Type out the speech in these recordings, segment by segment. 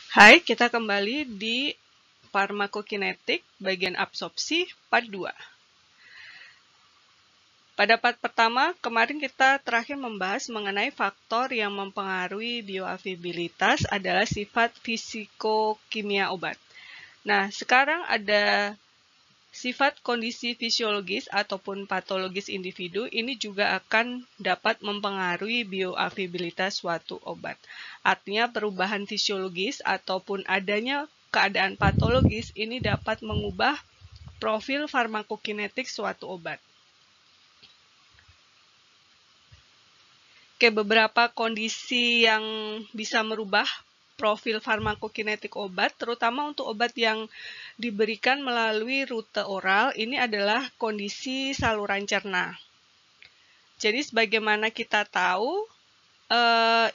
Hai, kita kembali di farmakokinetik bagian absorpsi part 2. Pada part pertama, kemarin kita terakhir membahas mengenai faktor yang mempengaruhi bioavailabilitas adalah sifat fisikokimia obat. Nah, sekarang ada sifat kondisi fisiologis ataupun patologis individu ini juga akan dapat mempengaruhi bioavailabilitas suatu obat. Artinya perubahan fisiologis ataupun adanya keadaan patologis ini dapat mengubah profil farmakokinetik suatu obat. Beberapa kondisi yang bisa merubah profil farmakokinetik obat, terutama untuk obat yang diberikan melalui rute oral, ini adalah kondisi saluran cerna. Jadi sebagaimana kita tahu,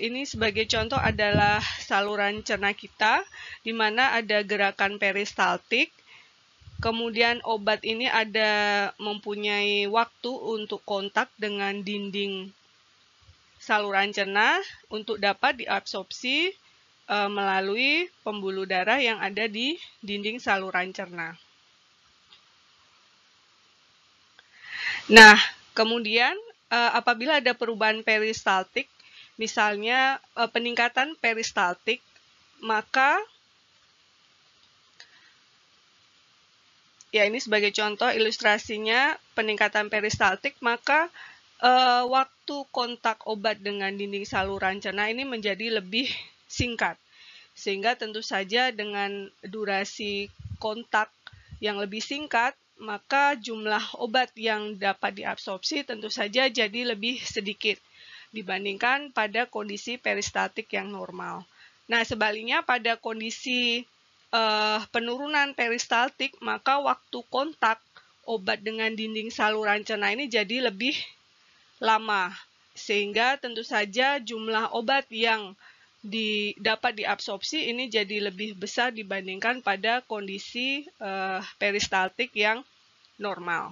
ini sebagai contoh adalah saluran cerna kita, di mana ada gerakan peristaltik. Kemudian obat ini ada mempunyai waktu untuk kontak dengan dinding saluran cerna untuk dapat diabsorpsi melalui pembuluh darah yang ada di dinding saluran cerna. Nah, kemudian apabila ada perubahan peristaltik, misalnya peningkatan peristaltik, maka ya ini sebagai contoh ilustrasinya peningkatan peristaltik, maka waktu kontak obat dengan dinding saluran cerna ini menjadi lebih singkat. Sehingga tentu saja dengan durasi kontak yang lebih singkat, maka jumlah obat yang dapat diabsorpsi tentu saja jadi lebih sedikit dibandingkan pada kondisi peristaltik yang normal. Nah, sebaliknya pada kondisi penurunan peristaltik, maka waktu kontak obat dengan dinding saluran cerna ini jadi lebih lama, sehingga tentu saja jumlah obat yang dapat diabsorpsi ini jadi lebih besar dibandingkan pada kondisi peristaltik yang normal.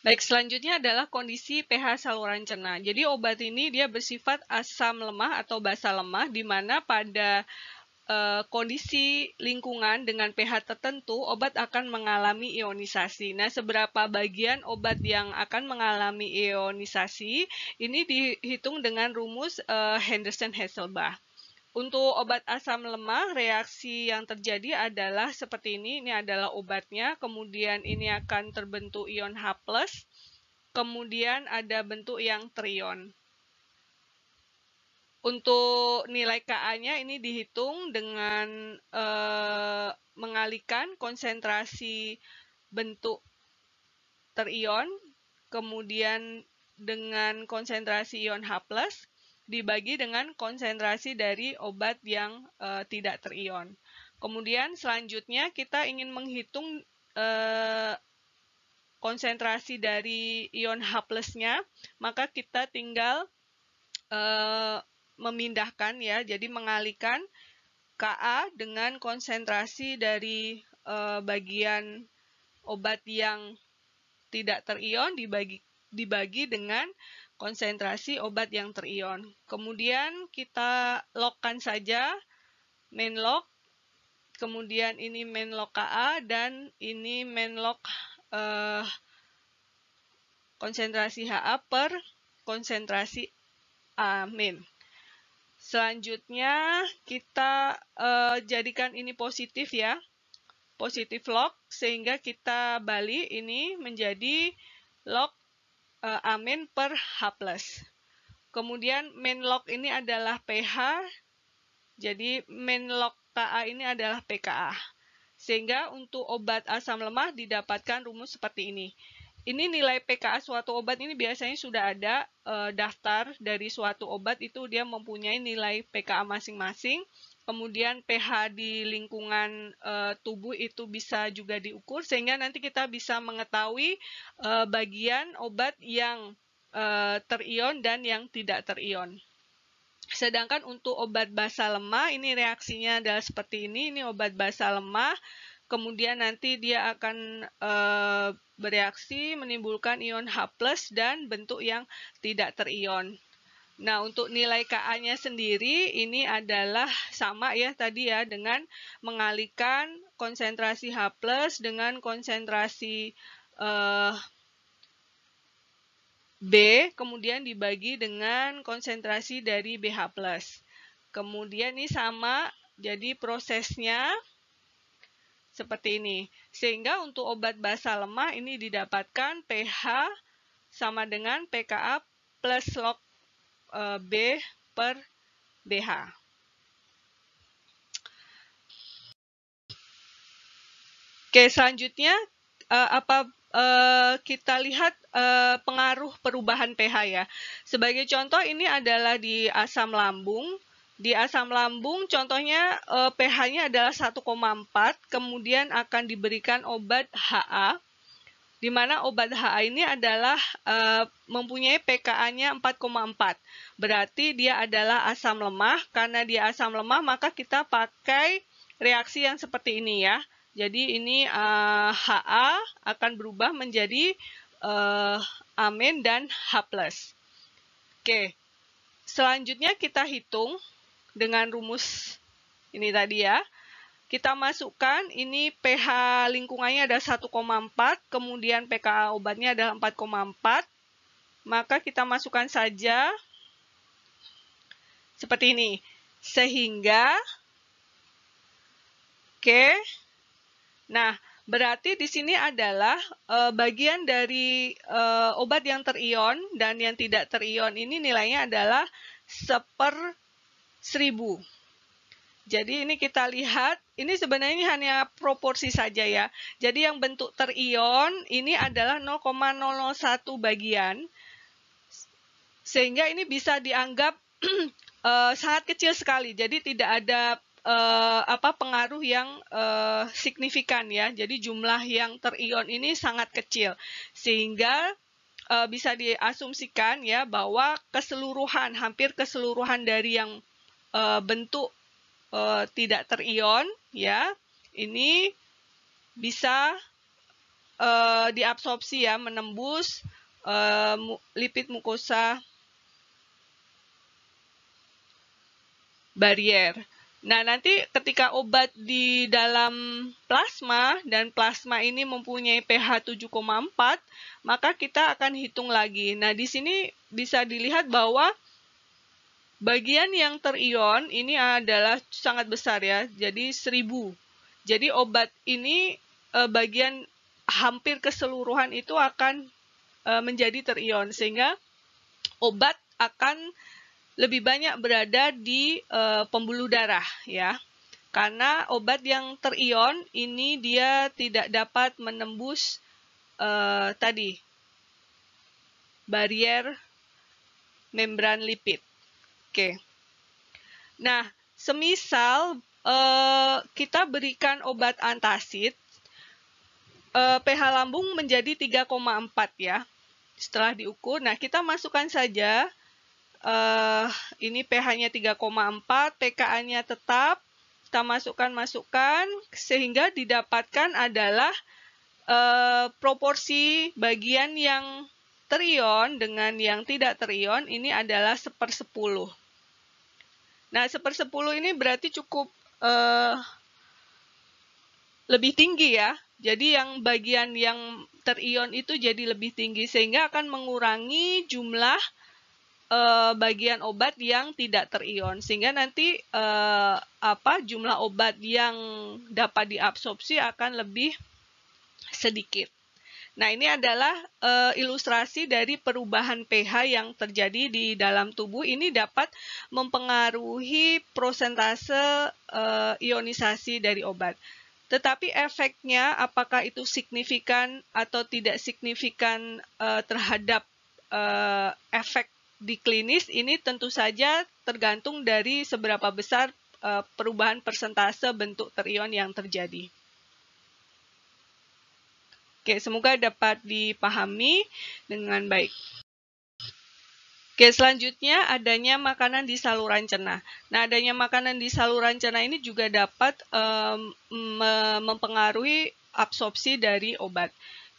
Baik, selanjutnya adalah kondisi pH saluran cerna. Jadi obat ini dia bersifat asam lemah atau basa lemah, di mana pada kondisi lingkungan dengan pH tertentu, obat akan mengalami ionisasi. Nah, seberapa bagian obat yang akan mengalami ionisasi, ini dihitung dengan rumus Henderson-Hasselbalch. Untuk obat asam lemah, reaksi yang terjadi adalah seperti ini. Ini adalah obatnya, kemudian ini akan terbentuk ion H+, kemudian ada bentuk yang terion. Untuk nilai Ka-nya ini dihitung dengan mengalihkan konsentrasi bentuk terion, kemudian dengan konsentrasi ion H+, dibagi dengan konsentrasi dari obat yang tidak terion. Kemudian selanjutnya kita ingin menghitung konsentrasi dari ion H+-nya, maka kita tinggal memindahkan ya, jadi mengalihkan Ka dengan konsentrasi dari bagian obat yang tidak terion dibagi dengan konsentrasi obat yang terion. Kemudian kita logkan saja main log, kemudian ini main log Ka dan ini main log konsentrasi Ha per konsentrasi A min. Selanjutnya kita jadikan ini positif ya, positif log, sehingga kita balik ini menjadi log A min per H+. Kemudian main log ini adalah pH, jadi main log Ka ini adalah pKa. Sehingga untuk obat asam lemah didapatkan rumus seperti ini. Ini nilai pKa suatu obat ini biasanya sudah ada daftar dari suatu obat, itu dia mempunyai nilai pKa masing-masing. Kemudian pH di lingkungan tubuh itu bisa juga diukur, sehingga nanti kita bisa mengetahui bagian obat yang terion dan yang tidak terion. Sedangkan untuk obat basa lemah, ini reaksinya adalah seperti ini. Ini obat basa lemah, kemudian nanti dia akan bereaksi menimbulkan ion H+ dan bentuk yang tidak terion. Nah, untuk nilai Ka-nya sendiri ini adalah sama ya tadi ya, dengan mengalihkan konsentrasi H+ dengan konsentrasi B, kemudian dibagi dengan konsentrasi dari BH+. Kemudian ini sama, jadi prosesnya seperti ini. Sehingga untuk obat basa lemah ini didapatkan pH sama dengan pKa plus log B per BH. Oke, selanjutnya kita lihat pengaruh perubahan pH ya. Sebagai contoh ini adalah di asam lambung. Di asam lambung contohnya pH-nya adalah 1,4, kemudian akan diberikan obat HA, di mana obat HA ini adalah mempunyai pKa-nya 4,4. Berarti dia adalah asam lemah. Karena dia asam lemah, maka kita pakai reaksi yang seperti ini ya. Jadi ini HA akan berubah menjadi amin dan H+. Oke, selanjutnya kita hitung dengan rumus ini tadi ya. Kita masukkan, ini pH lingkungannya ada 1,4, kemudian pKa obatnya adalah 4,4. Maka kita masukkan saja seperti ini. Sehingga, oke. Nah, berarti di sini adalah bagian dari obat yang terion dan yang tidak terion ini nilainya adalah 1/1000. Jadi ini kita lihat, ini sebenarnya hanya proporsi saja ya. Jadi yang bentuk terion ini adalah 0,001 bagian. Sehingga ini bisa dianggap sangat kecil sekali. Jadi tidak ada pengaruh yang signifikan ya. Jadi jumlah yang terion ini sangat kecil. Sehingga bisa diasumsikan ya bahwa keseluruhan, hampir keseluruhan dari yang bentuk tidak terion ya, ini bisa diabsorpsi ya, menembus lipid mukosa barier. Nah, nanti ketika obat di dalam plasma dan plasma ini mempunyai pH 7,4, maka kita akan hitung lagi. Nah, di sini bisa dilihat bahwa bagian yang terion ini adalah sangat besar ya, jadi 1000. Jadi obat ini bagian hampir keseluruhan itu akan menjadi terion, sehingga obat akan lebih banyak berada di pembuluh darah ya. Karena obat yang terion ini dia tidak dapat menembus tadi barier membran lipid. Oke. Nah, semisal kita berikan obat antasid, pH lambung menjadi 3,4 ya. Setelah diukur, nah kita masukkan saja ini pH-nya 3,4, pKa-nya tetap, kita masukkan, sehingga didapatkan adalah proporsi bagian yang terion dengan yang tidak terion ini adalah 1/10. Nah, 1/10 ini berarti cukup lebih tinggi ya. Jadi yang bagian yang terion itu jadi lebih tinggi, sehingga akan mengurangi jumlah bagian obat yang tidak terion. Sehingga nanti jumlah obat yang dapat diabsorpsi akan lebih sedikit. Nah, ini adalah ilustrasi dari perubahan pH yang terjadi di dalam tubuh. Ini dapat mempengaruhi prosentase ionisasi dari obat. Tetapi efeknya, apakah itu signifikan atau tidak signifikan terhadap efek di klinis, ini tentu saja tergantung dari seberapa besar perubahan persentase bentuk terion yang terjadi. Oke, semoga dapat dipahami dengan baik. Oke, selanjutnya adanya makanan di saluran cerna. Nah, adanya makanan di saluran cerna ini juga dapat mempengaruhi absorpsi dari obat.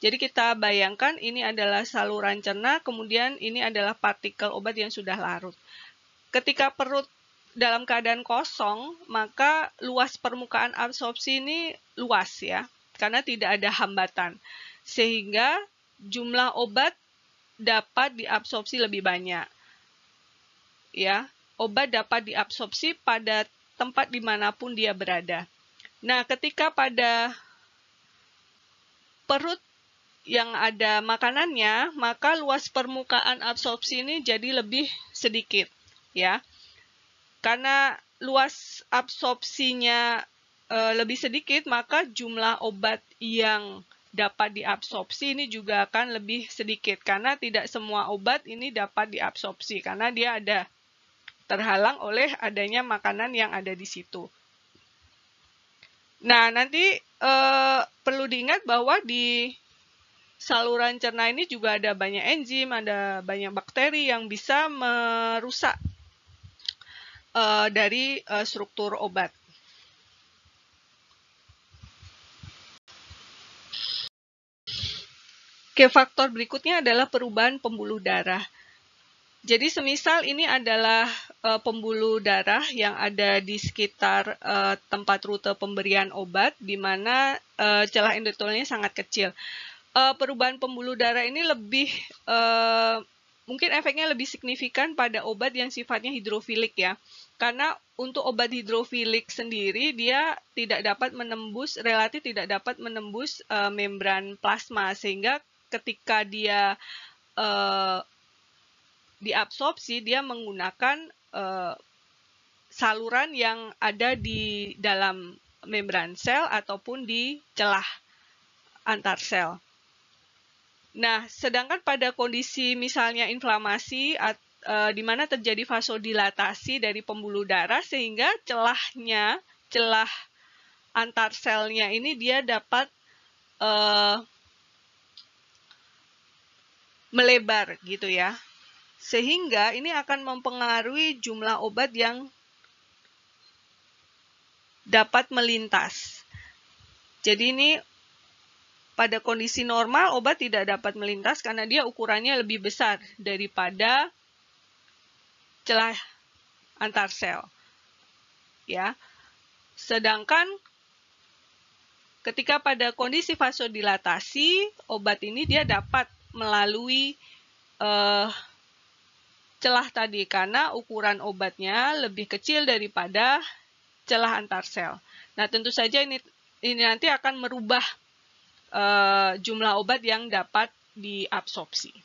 Jadi kita bayangkan ini adalah saluran cerna, kemudian ini adalah partikel obat yang sudah larut. Ketika perut dalam keadaan kosong, maka luas permukaan absorpsi ini luas ya, karena tidak ada hambatan. Sehingga jumlah obat dapat diabsorpsi lebih banyak. Ya, obat dapat diabsorpsi pada tempat dimanapun dia berada. Nah, ketika pada perut yang ada makanannya, maka luas permukaan absorpsi ini jadi lebih sedikit, ya. Karena luas absorpsinya lebih sedikit, maka jumlah obat yang dapat diabsorpsi ini juga akan lebih sedikit, karena tidak semua obat ini dapat diabsorpsi, karena dia ada terhalang oleh adanya makanan yang ada di situ. Nah, nanti perlu diingat bahwa di saluran cerna ini juga ada banyak enzim, ada banyak bakteri yang bisa merusak dari struktur obat. Oke, faktor berikutnya adalah perubahan pembuluh darah. Jadi semisal ini adalah pembuluh darah yang ada di sekitar tempat rute pemberian obat, di mana celah endoteliumnya sangat kecil. Perubahan pembuluh darah ini lebih mungkin efeknya lebih signifikan pada obat yang sifatnya hidrofilik ya. Karena untuk obat hidrofilik sendiri dia relatif tidak dapat menembus membran plasma, sehingga ketika dia diabsorpsi, dia menggunakan saluran yang ada di dalam membran sel ataupun di celah antar sel. Nah, sedangkan pada kondisi misalnya inflamasi di mana terjadi vasodilatasi dari pembuluh darah, sehingga celah antar selnya ini dia dapat melebar gitu ya. Sehingga ini akan mempengaruhi jumlah obat yang dapat melintas. Jadi ini pada kondisi normal obat tidak dapat melintas karena dia ukurannya lebih besar daripada celah antar sel. Ya. Sedangkan ketika pada kondisi vasodilatasi, obat ini dia dapat melalui celah tadi karena ukuran obatnya lebih kecil daripada celah antar sel. Nah, tentu saja ini nanti akan merubah jumlah obat yang dapat diabsorpsi.